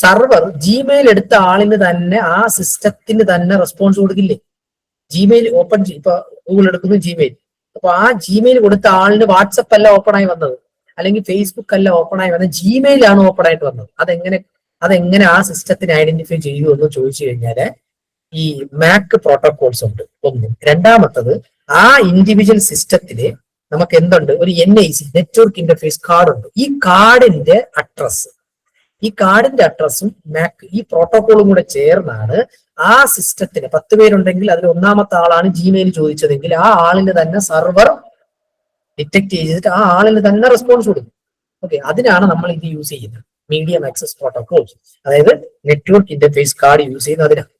സർവർ ജിമെയിൽ എടുത്ത ആളിന് തന്നെ ആ സിസ്റ്റത്തിന് തന്നെ റെസ്പോൺസ് കൊടുക്കില്ലേ? ജിമെയിൽ ഓപ്പൺ ഇപ്പൊ ഗൂഗിൾ എടുക്കുന്നു ജിമെയിൽ, അപ്പൊ ആ ജിമെയിൽ കൊടുത്ത ആളിന് വാട്സപ്പ് അല്ല ഓപ്പൺ ആയി വന്നത്, അല്ലെങ്കിൽ ഫേസ്ബുക്ക് അല്ല ഓപ്പൺ ആയി വന്നത്, ജിമെയിലാണ് ഓപ്പൺ ആയിട്ട് വന്നത്. അതെങ്ങനെ ആ സിസ്റ്റത്തിന് ഐഡന്റിഫൈ ചെയ്യൂ എന്ന് ചോദിച്ചു കഴിഞ്ഞാല് ഈ മാക് പ്രോട്ടോകോൾസ് ഉണ്ട് ഒന്ന്. രണ്ടാമത്തത്, ആ ഇൻഡിവിജ്വൽ സിസ്റ്റത്തില് നമുക്ക് എന്തുണ്ട്, ഒരു NIC നെറ്റ്വർക്ക് ഇന്റർഫേസ് കാർഡ് ഉണ്ട്. ഈ കാർഡിന്റെ അഡ്രസ്സും മാക് ഈ പ്രോട്ടോകോളും കൂടെ ചേർന്നാണ് ആ സിസ്റ്റത്തിന് 10 പേരുണ്ടെങ്കിൽ അതിൽ ഒന്നാമത്തെ ആളാണ് ജിമെയിൽ ചോദിച്ചതെങ്കിൽ ആ ആളിന് തന്നെ സർവർ ഡിറ്റക്ട് ചെയ്തിട്ട് ആ ആളിന് തന്നെ റെസ്പോൺസ് കൊടുക്കും. ഓക്കെ, അതിനാണ് നമ്മൾ ഇത് യൂസ് ചെയ്യുന്നത്, മീഡിയം ആക്സസ് പ്രോട്ടോകോൾസ്, അതായത് നെറ്റ്വർക്ക് ഇന്റർഫേസ് കാർഡ് യൂസ് ചെയ്യുന്നത് അതിനാണ്.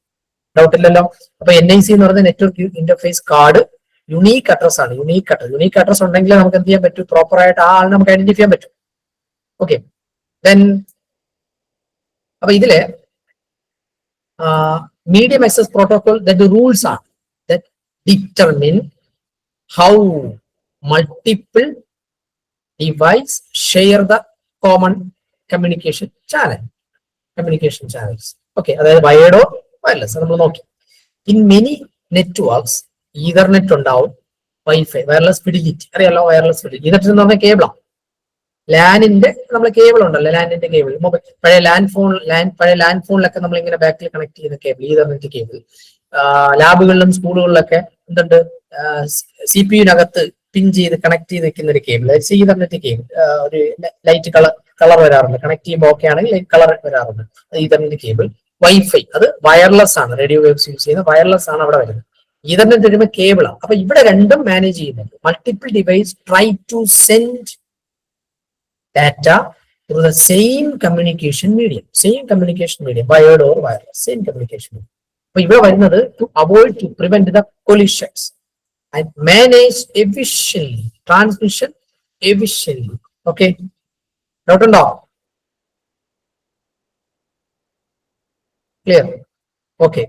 ഡൗട്ട് ഇല്ലല്ലോ? അപ്പൊ NIC എന്ന് പറയുന്നത് network interface card unique address ആണ്. യുണീക്ക് അഡ്രസ് ഉണ്ടെങ്കിൽ നമുക്ക് എന്ത് ചെയ്യാൻ പറ്റും, പ്രോപ്പർ ആയിട്ട് ആ ആളിനെ നമുക്ക് ഐഡന്റിഫൈ ചെയ്യാൻ പറ്റും. ഓക്കെ, ദെൻ അപ്പൊ ഇതില് medium access protocol, that the rules are that determine how multiple device share the common communication channels. Okay, അതായത് വയേർഡോ വയർലെസ് നമ്മൾ നോക്കി. ഇൻ മെനി നെറ്റ്വർക്ക്സ് ഈതർനെറ്റ് ഉണ്ടാവും, വൈഫൈ, വയർലെസ് ഫിഡിലിറ്റി അറിയാലോ, വയർലെസ് ഫിഡിലിറ്റി. ഈതർനെറ്റ് എന്ന് പറഞ്ഞാൽ കേബിളാണ്. ലാനിന്റെ നമ്മൾ കേബിൾ ഉണ്ടല്ലോ, ലാൻഡിന്റെ കേബിൾ, പഴയ ലാൻഡ് ഫോണിലൊക്കെ നമ്മൾ ഇങ്ങനെ ബാക്കിൽ കണക്ട് ചെയ്യുന്ന കേബിൾ, ഈതർനെറ്റ് കേബിൾ. ലാബുകളിലും സ്കൂളുകളിലൊക്കെ എന്തുണ്ട്, CPU-നകത്ത് പിൻ ചെയ്ത് കണക്ട് ചെയ്ത് വെക്കുന്ന ഒരു കേബിൾ, ഈതർനെറ്റ് കേബിൾ. ഒരു ലൈറ്റ് കളർ വരാറുണ്ട്, കണക്ട് ചെയ്യുമ്പോൾ ഓക്കെ ആണെങ്കിൽ ലൈറ്റ് കളർ വരാറുണ്ട്, ഈതർനെറ്റ് കേബിൾ. വൈഫൈ അത് വയർലെസ് ആണ്, റേഡിയോ വേവ്സ് യൂസ് ചെയ്യുന്ന വയർലെസ് ആണ് അവിടെ വരുന്നത്. ഈതർനെറ്റ് വരുമ്പോൾ കേബിളാണ്. അപ്പൊ ഇവിടെ രണ്ടും മാനേജ് ചെയ്യുന്നുണ്ട്. Multiple device try to send data through the same communication medium, wired or wireless, same communication medium. So ഇവിടെ വരുന്നത് to avoid, to prevent the collisions and manage efficiently transmission efficiently. Okay, doubt undo? Clear? Okay,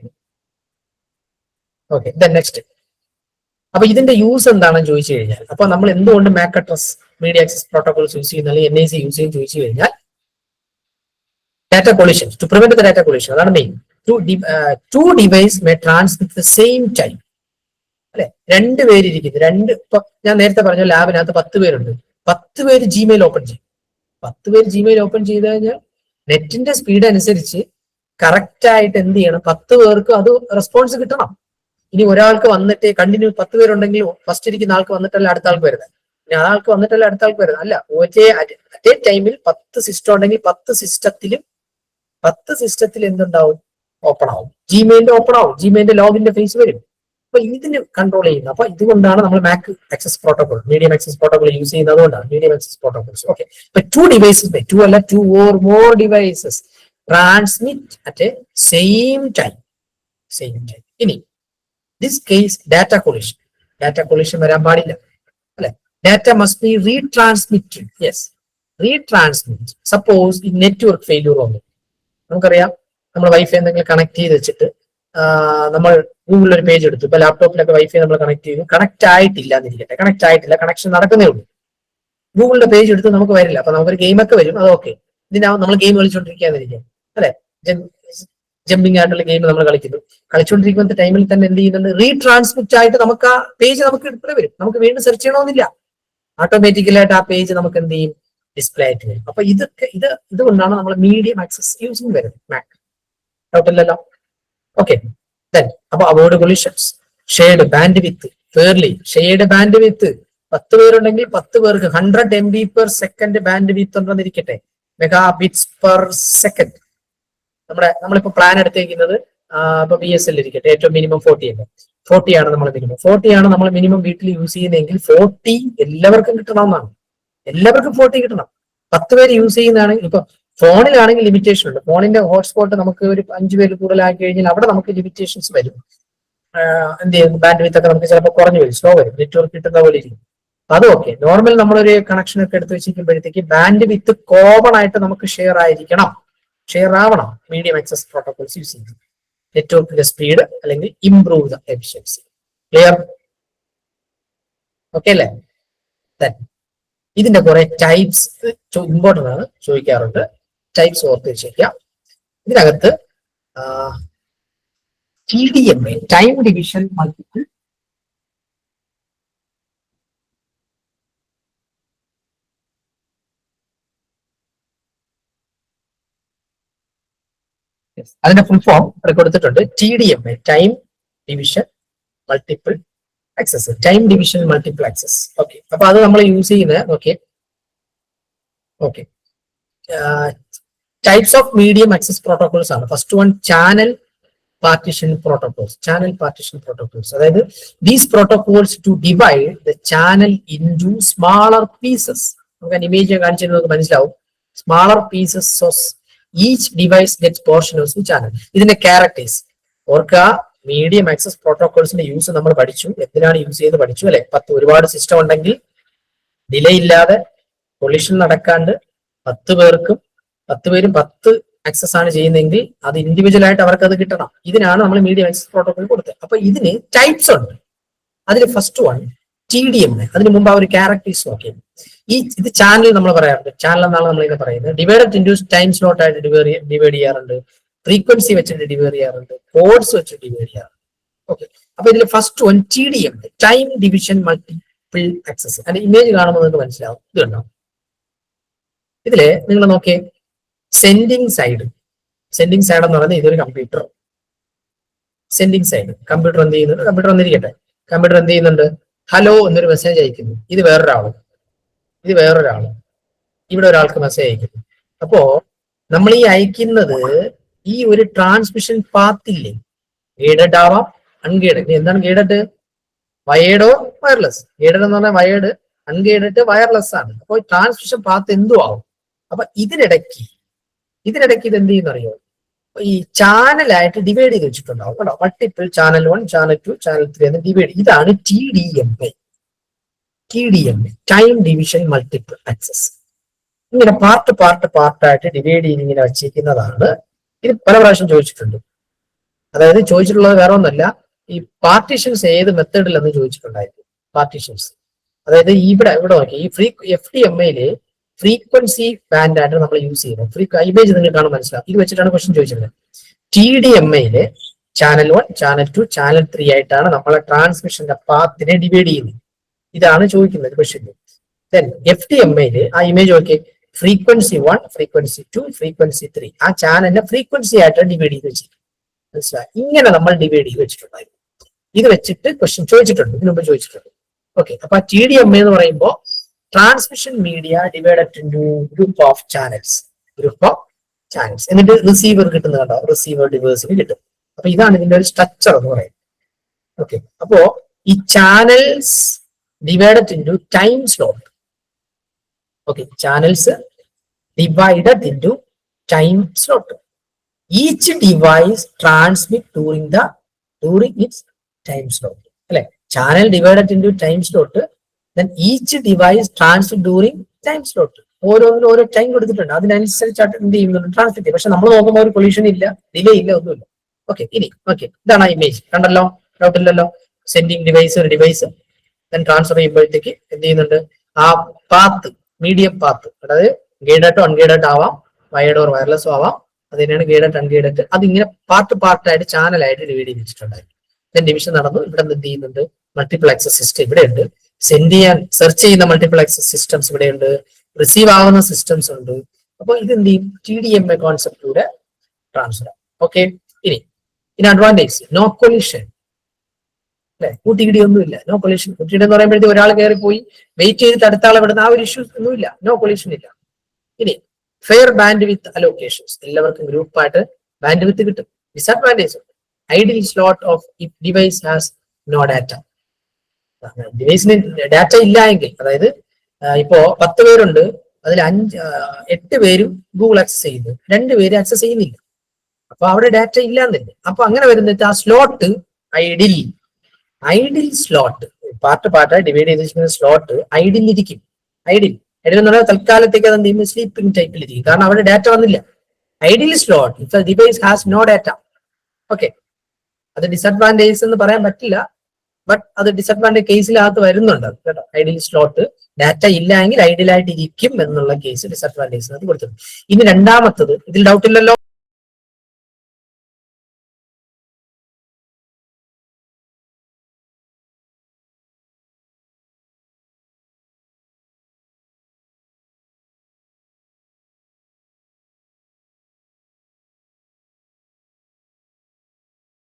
then next. അപ്പൊ ഇതിന്റെ use എന്താണെന്ന് ചോദിച്ചു കഴിഞ്ഞാൽ, അപ്പൊ നമ്മൾ എന്തുകൊണ്ട് MAC address media access protocols use ചെയ്യുന്ന, അല്ലെങ്കിൽ NIC യൂസ് ചെയ്യും ചോദിച്ചു കഴിഞ്ഞാൽ, data collision, to prevent the data collision, അതാണ് main. Two device may transmit the same time, അല്ലെ? 2 പേരിരിക്കുന്നു, ഇപ്പൊ ഞാൻ നേരത്തെ പറഞ്ഞു ലാബിനകത്ത് 10 പേരുണ്ട്, 10 പേര് ജിമെയിൽ ഓപ്പൺ ചെയ്യും. 10 പേര് ജിമെയിൽ ഓപ്പൺ ചെയ്ത് കഴിഞ്ഞാൽ നെറ്റിന്റെ സ്പീഡ് അനുസരിച്ച് കറക്റ്റ് ആയിട്ട് എന്ത് ചെയ്യണം, 10 പേർക്ക് അത് റെസ്പോൺസ് കിട്ടണം. ഇനി ഒരാൾക്ക് വന്നിട്ട് കണ്ടിന്യൂ 10 പേരുണ്ടെങ്കിൽ ഫസ്റ്റ് ഇരിക്കുന്ന ആൾക്ക് വന്നിട്ടല്ല അടുത്ത ആൾക്ക് വരുന്നത്, ഇനി ആ ആൾക്ക് വന്നിട്ടല്ല അടുത്ത ആൾക്ക് വരുന്നത്, അല്ല, ഒരേ ടൈമിൽ 10 സിസ്റ്റം ഉണ്ടെങ്കിൽ 10 സിസ്റ്റത്തിൽ എന്തുണ്ടാവും, ഓപ്പൺ ആവും, ജിമെയിലിന്റെ ഓപ്പൺ ആവും, ജിമെയിലിന്റെ ലോഗിന്റെ ഫേസ് വരും. അപ്പൊ ഇതിന് കൺട്രോൾ ചെയ്യുന്നത്. അപ്പൊ ഇതുകൊണ്ടാണ് നമ്മൾ Mac access protocol, medium access protocol use ചെയ്യുന്നത്. അതുകൊണ്ടാണ് മീഡിയം ആക്സസ് പ്രോട്ടോകോൾസ്. ഓക്കെ, ഇപ്പൊ 2 ഡിവൈസസ്, 2 അല്ല 2 or more devices transmit at a same time. ഇനി this case data collision വരാൻ പാടില്ല, അല്ലെ? Data must be retransmitted. Yes, retransmit. Suppose ഈ network failure വന്നു, നമുക്കറിയാം, നമ്മൾ വൈഫൈ എന്തെങ്കിലും കണക്ട് ചെയ്ത് വെച്ചിട്ട് നമ്മൾ ഗൂഗിളിൽ ഒരു പേജ് എടുത്തു, ഇപ്പൊ ലാപ്ടോപ്പിലൊക്കെ വൈഫൈ നമ്മൾ കണക്ട് ചെയ്തു, കണക്ട് ആയിട്ടില്ല എന്നിരിക്കട്ടെ, കണക്ഷൻ നടക്കുന്നേ ഉള്ളൂ, ഗൂഗിളിന്റെ പേജ് എടുത്ത് നമുക്ക് വരില്ല. അപ്പൊ നമുക്കൊരു ഗെയിമൊക്കെ വരും, അത് ഓക്കെ, ഇതിനാവും നമ്മൾ ഗെയിം കളിച്ചോണ്ടിരിക്കാന്നിരിക്കാം, അല്ലെ? ജമ്പിങ് ആയിട്ടുള്ള ഗെയിം നമ്മൾ കളിച്ചുകൊണ്ടിരിക്കുന്ന ടൈമിൽ തന്നെ എന്ത് ചെയ്യുന്നുണ്ട്, റീട്രാൻസ്മിറ്റ് ആയിട്ട് നമുക്ക് ആ പേജ് നമുക്ക് ഡിസ്പ്ലേ വരും, നമുക്ക് വീണ്ടും സെർച്ച് ചെയ്യണമെന്നില്ല, ഓട്ടോമാറ്റിക്കലായിട്ട് ആ പേജ് നമുക്ക് എന്ത് ചെയ്യും, ഡിസ്പ്ലേ ആയിട്ട് വരും. അപ്പൊ ഇതുകൊണ്ടാണ് നമ്മൾ മീഡിയം ആക്സസ് യൂസിങ് വരുന്നത് മാക്. ഡൗട്ടില്ലല്ലോ? ഓക്കെ, അപ്പൊ അവോയ്ഡ് കൊളിഷൻസ്. ഷെയർഡ് ബാൻഡ് വിത്ത് ഫെയർലി. ഷെയർഡ് ബാൻഡ് വിത്ത് 10 പേരുണ്ടെങ്കിൽ 10 പേർക്ക് 100 MB/s ബാൻഡ് വിത്ത് ഉണ്ടെന്നിരിക്കട്ടെ, മെഗാബിറ്റ്സ് പെർ സെക്കൻഡ്. നമ്മളിപ്പോ പ്ലാൻ എടുത്തേക്കുന്നത് ഇപ്പൊ BSL ഇരിക്കട്ടെ, ഏറ്റവും മിനിമം 40 അല്ലേ, 40 ആണ് നമ്മൾ മിനിമം, 40 ആണ് നമ്മൾ മിനിമം വീട്ടിൽ യൂസ് ചെയ്യുന്നതെങ്കിൽ 40 എല്ലാവർക്കും കിട്ടണമെന്നാണ്. എല്ലാവർക്കും 40 കിട്ടണം. 10 പേര് യൂസ് ചെയ്യുന്നതാണെങ്കിൽ, ഇപ്പൊ ഫോണിലാണെങ്കിൽ ലിമിറ്റേഷൻ ഉണ്ട്. ഫോണിന്റെ ഹോട്ട്സ്പോട്ട് നമുക്ക് ഒരു 5 പേര് കൂടുതലാക്കി കഴിഞ്ഞാൽ അവിടെ നമുക്ക് ലിമിറ്റേഷൻസ് വരും. എന്ത് ചെയ്യും, ബാൻഡ് വിത്ത് ഒക്കെ നമുക്ക് ചിലപ്പോൾ കുറഞ്ഞു വരും, സ്ലോ വരും, നെറ്റ്വർക്ക് കിട്ടുന്ന പോലെ ഇരിക്കും. അത് ഓക്കെ. നോർമൽ നമ്മളൊരു കണക്ഷൻ ഒക്കെ എടുത്ത് വെച്ചിരിക്കുമ്പോഴത്തേക്ക് ബാൻഡ് വിത്ത് കോമൺ ആയിട്ട് നമുക്ക് ഷെയർ ആയിരിക്കണം, ഷെയർ ആവണം മീഡിയം ആക്സസ് പ്രോട്ടോകോൾസ് യൂസ് ചെയ്യുന്നത്. നെറ്റ്വർക്കിന്റെ സ്പീഡ് അല്ലെങ്കിൽ improve the efficiency. Clear? Okay അല്ലേ? ഇതിന്റെ കുറെ ടൈപ്സ് ഇമ്പോർട്ടന്റ് ആണ്, ചോദിക്കാറുണ്ട്. ടൈപ്സ് ഓർത്ത് വെച്ചേക്കാം. ഇതിനകത്ത് TDMA, ടൈം ഡിവിഷൻ മൾട്ടിപ്പിൾ അതിന്റെ ഫുൾ ഫോം ഇവിടെ കൊടുത്തിട്ടുണ്ട്. TDMA, time division multiple access, time division multiple access. Okay, അപ്പൊ അത് നമ്മൾ യൂസ് ചെയ്യുന്നത് okay. Types of medium access protocols ആണ്. First one channel partition protocols. Channel partition protocols, അതായത് these protocols to divide the channel into smaller pieces. നമുക്ക് image കാണിച്ചാൽ നമുക്ക് മനസ്സിലാവും. Smaller pieces of each device gets portion of the channel. ഇതിന്റെ characters ഓർക്കുക. Medium access പ്രോട്ടോകോൾസിന്റെ use നമ്മൾ പഠിച്ചു, എന്തിനാണ് യൂസ് ചെയ്ത് പഠിച്ചു അല്ലെ. ഒരുപാട് സിസ്റ്റം ഉണ്ടെങ്കിൽ ഡിലേ ഇല്ലാതെ കൊളിഷൻ നടക്കാണ്ട് 10 പേരും 10 ആക്സസ് ആണ് ചെയ്യുന്നതെങ്കിൽ അത് ഇൻഡിവിജ്വൽ ആയിട്ട് അവർക്ക് അത് കിട്ടണം. ഇതിനാണ് നമ്മൾ മീഡിയം ആക്സസ് പ്രോട്ടോകോൾ കൊടുത്തത്. അപ്പൊ ഇതിന് ടൈപ്സ് ഉണ്ട്. അതിൽ ഫസ്റ്റ് വൺ TDMA. അതിന് മുമ്പ് ആ ഒരു ക്യാരക്ടേഴ്സ് നോക്കി. ഇത് ചാനൽ നമ്മൾ പറയാറുണ്ട്, ചാനൽ എന്നാണ് നമ്മൾ ഇത് പറയുന്നത്. ഡിവൈഡഡ് ഇൻടു ടൈം സ്ലോട്ട് ആയിട്ട് ഡിവൈഡ് ചെയ്യാറുണ്ട്, ഫ്രീക്വൻസി വെച്ചിട്ട് ഡിവൈഡ് ചെയ്യാറുണ്ട്, കോഡ്സ് വെച്ചിട്ട് ഡിവൈഡ് ചെയ്യാറുണ്ട്. ഓക്കെ, അപ്പൊ ഇതിൽ first one TDMA, time division multiple access. അതിന്റെ ഇമേജ് കാണുമ്പോൾ നിങ്ങൾക്ക് മനസ്സിലാവും. ഇത് കണ്ടോ, ഇതില് നിങ്ങൾ നോക്കിയേ, സെൻഡിങ് സൈഡ് എന്ന് പറയുന്നത് ഇതൊരു കമ്പ്യൂട്ടർ. സെൻഡിങ് സൈഡ് കമ്പ്യൂട്ടർ എന്ത് ചെയ്യുന്നുണ്ട്, കമ്പ്യൂട്ടർ വന്നിരിക്കട്ടെ, കമ്പ്യൂട്ടർ എന്ത് ചെയ്യുന്നുണ്ട്, ഹലോ എന്നൊരു മെസ്സേജ് അയക്കുന്നു. ഇത് വേറൊരാള്, ഇവിടെ ഒരാൾക്ക് മെസ്സേജ് അയക്കുന്നു. അപ്പോ നമ്മൾ ഈ അയക്കുന്നത് ഈ ഒരു ട്രാൻസ്മിഷൻ പാത്തില്ലേ, ഗൈഡഡ് ആവാം, അൺഗൈഡഡ്. എന്താണ് ഗൈഡഡ്? വയേർഡോ വയർലെസ്. ഗൈഡഡ് എന്ന് പറഞ്ഞാൽ വയേർഡ്, അൺഗൈഡഡ് വയർലെസ് ആണ്. അപ്പോൾ ട്രാൻസ്മിഷൻ പാത്ത് എന്തും ആവും. അപ്പൊ ഇതിനിടയ്ക്ക് ഇത് എന്ത് ചെയ്യുന്ന അറിയോ, ഈ ചാനലായിട്ട് ഡിവൈഡ് ചെയ്ത് വെച്ചിട്ടുണ്ടാവും കേട്ടോ. മൾട്ടിപ്പിൾ ചാനൽ 1, ചാനൽ 2, ചാനൽ 3 എന്ന് ഡിവൈഡ്. ഇതാണ് TDMA, time division multiple access. ഇങ്ങനെ പാർട്ടായിട്ട് ഡിവൈഡ് ചെയ്ത് ഇങ്ങനെ വച്ചിരിക്കുന്നതാണ്. ഇത് പല പ്രാവശ്യം ചോദിച്ചിട്ടുണ്ട്. അതായത് ചോദിച്ചിട്ടുള്ളത് വേറെ ഒന്നല്ല, ഈ പാർട്ടീഷൻസ് ഏത് മെത്തേഡിലെന്ന് ചോദിച്ചിട്ടുണ്ടായിരുന്നു. പാർട്ടീഷൻസ് അതായത് ഇവിടെ നോക്കി, ഈ FDMAയില് ഫ്രീക്വൻസി ബാൻഡ് ആയിട്ട് നമ്മൾ യൂസ് ചെയ്യുന്നത്. ഇമേജ് നിങ്ങൾക്ക് കാണാൻ മനസ്സിലാവും. ഇത് വെച്ചിട്ടാണ് ക്വസ്റ്റ്യൻ ചോദിച്ചിരുന്നത്. TDMAയില് ചാനൽ 1, ചാനൽ 2, ചാനൽ 3 ആയിട്ടാണ് നമ്മളെ ട്രാൻസ്മിഷന്റെ പാത്തിനെ ഡിവൈഡ് ചെയ്യുന്നത്. ഇതാണ് ചോദിക്കുന്നത് ക്വസ്റ്റ്യൻ. ദെൻ FDMAയില് ആ ഇമേജ് നോക്കി, ഫ്രീക്വൻസി 1, ഫ്രീക്വൻസി 2, ഫ്രീക്വൻസി 3 ആ ചാനലിനെ ഫ്രീക്വൻസി ആയിട്ട് ഡിവൈഡ് ചെയ്ത് വെച്ചിരിക്കും. മനസ്സിലായി? ഇങ്ങനെ നമ്മൾ ഡിവൈഡ് ചെയ്ത് വെച്ചിട്ടുണ്ടായിരുന്നു. ഇത് വെച്ചിട്ട് ക്വസ്റ്റ്യൻ ചോദിച്ചിട്ടുണ്ട്, ഇതിനു മുമ്പ് ചോദിച്ചിട്ടുണ്ട്. ഓക്കെ, അപ്പൊ TDMA എന്ന് പറയുമ്പോൾ transmission media divided into group of channels. എന്നിട്ട് റിസീവർ കിട്ടുന്നത് കണ്ടോ, റിസീവർ ഡിവൈസിന് കിട്ടും. അപ്പൊ ഇതാണ് ഇതിന്റെ ഒരു സ്ട്രക്ചർ എന്ന് പറയുന്നത്. ഓക്കെ, അപ്പോ ഈ channels divided into time slot. Okay, channels divided into time slot. Each device transmit during its time slot. അല്ലെ, channel divided into time slot. Then each device transmit during time slot. ഓരോന്നിനും ഓരോ time കൊടുത്തിട്ടുണ്ട്, അതിനനുസരിച്ചായിട്ട് എന്ത് ചെയ്യുന്നുണ്ട്, transmit ചെയ്യും. പക്ഷെ നമ്മൾ നോക്കുമ്പോൾ ഒരു പൊല്യൂഷൻ ഇല്ല, ഡിലേ ഇല്ല, ഒന്നുമില്ല. ഓക്കെ, ഇതാണ് ആ ഇമേജ്. കണ്ടല്ലോ, ഡൗട്ട് ഇല്ലല്ലോ. സെൻഡിങ് ഡിവൈസ്, ഒരു ഡിവൈസ് ദെൻ ട്രാൻസ്ഫർ ചെയ്യുമ്പോഴത്തേക്ക് എന്ത് ചെയ്യുന്നുണ്ട്, ആ പാത്ത്, മീഡിയം പാത്ത്, അതായത് ഗൈഡഡ് അൺഗൈഡഡ് ആവാം, വയർഡ് ഓർ വയർലെസ്സും ആവാം. അത് തന്നെയാണ് ഗൈഡഡ് അൺഗൈഡഡ്. അതിങ്ങനെ പാർട്ടായിട്ട് ചാനലായിട്ട് ഡിവൈഡ് ചെയ്ത് വെച്ചിട്ടുണ്ടായിരുന്നു. ദെൻ ഡിവിഷൻ നടന്നു. ഇവിടെ എന്ത് ചെയ്യുന്നുണ്ട്, മൾട്ടിപ്പിൾ ആക്സസ് സിസ്റ്റം ഇവിടെ ഉണ്ട്. സെർച്ച് ചെയ്യുന്ന മൾട്ടിപ്പിൾ ആക്സസ് സിസ്റ്റംസ് ഇവിടെയുണ്ട്, റിസീവ് ആവുന്ന സിസ്റ്റംസ് ഉണ്ട്. അപ്പോൾ ഇത് എന്ത് ചെയ്യും, TDMA കോൺസെപ്റ്റിലൂടെ ട്രാൻസ്ഫർ. ഓക്കെ, ഇനി അഡ്വാൻറ്റേജ്, നോ കൊളിഷൻ. അല്ലെ, കൂട്ടിയിടി ഒന്നുമില്ല, നോ കൊളിഷൻ. കൂട്ടിയിടി എന്ന് പറയുമ്പോഴത്തേക്ക് ഒരാൾ കയറി പോയി വെയിറ്റ് ചെയ്തിട്ട് അടുത്ത ആളെ വിടുന്ന ആ ഒരു ഇഷ്യൂസ് ഒന്നുമില്ല, നോ കൊളിഷൻ ഇല്ല. ഇനി ഫെയർ ബാൻഡ് വിത്ത് അലോക്കേഷൻസ്, എല്ലാവർക്കും ഗ്രൂപ്പായിട്ട് ബാൻഡ് വിത്ത് കിട്ടും. ഡിസഡ്വാൻറ്റേജ് ഉണ്ട്, idle slot of if device has no data. ഡിവൈസിന് ഡാറ്റ ഇല്ല എങ്കിൽ, അതായത് ഇപ്പോ 10 പേരുണ്ട്, അതിൽ 8 പേരും ഗൂഗിൾ ആക്സസ് ചെയ്യുന്നു, 2 പേര് ആക്സസ് ചെയ്യുന്നില്ല. അപ്പൊ അവിടെ ഡാറ്റ ഇല്ലാന്നില്ല. അപ്പൊ അങ്ങനെ വരുന്നിട്ട് ആ സ്ലോട്ട് ഐഡിൽ സ്ലോട്ട് പാർട്ടായി ഡിവൈഡ് ചെയ്ത് വെച്ചിരിക്കുന്ന സ്ലോട്ട് ഐഡിൽ ഇരിക്കും. ഐഡിൽ എന്ന് പറഞ്ഞാൽ തൽക്കാലത്തേക്ക് അത് എന്ത് ചെയ്യും, സ്ലീപ്പിംഗ് ടൈപ്പിലിരിക്കും. കാരണം അവിടെ ഡാറ്റ വന്നില്ല. Idle slot if the device has no data. Okay, അത് ഡിസഡ്വാൻറ്റേജ് എന്ന് പറയാൻ പറ്റില്ല, ബട്ട് അത് ഡിസഡ്വാൻറ്റേജ് കേസിലകത്ത് വരുന്നുണ്ട് കേട്ടോ. ഐഡിൽ സ്ലോട്ട് ഡാറ്റ ഇല്ല എങ്കിൽ ഐഡിയലായിട്ട് ഇരിക്കും എന്നുള്ള കേസ് ഡിസഡ്വാൻറ്റേജ് കൊടുത്തിട്ടുണ്ട്. ഇനി രണ്ടാമത്തത്, ഇതിൽ ഡൗട്ട് ഇല്ലല്ലോ.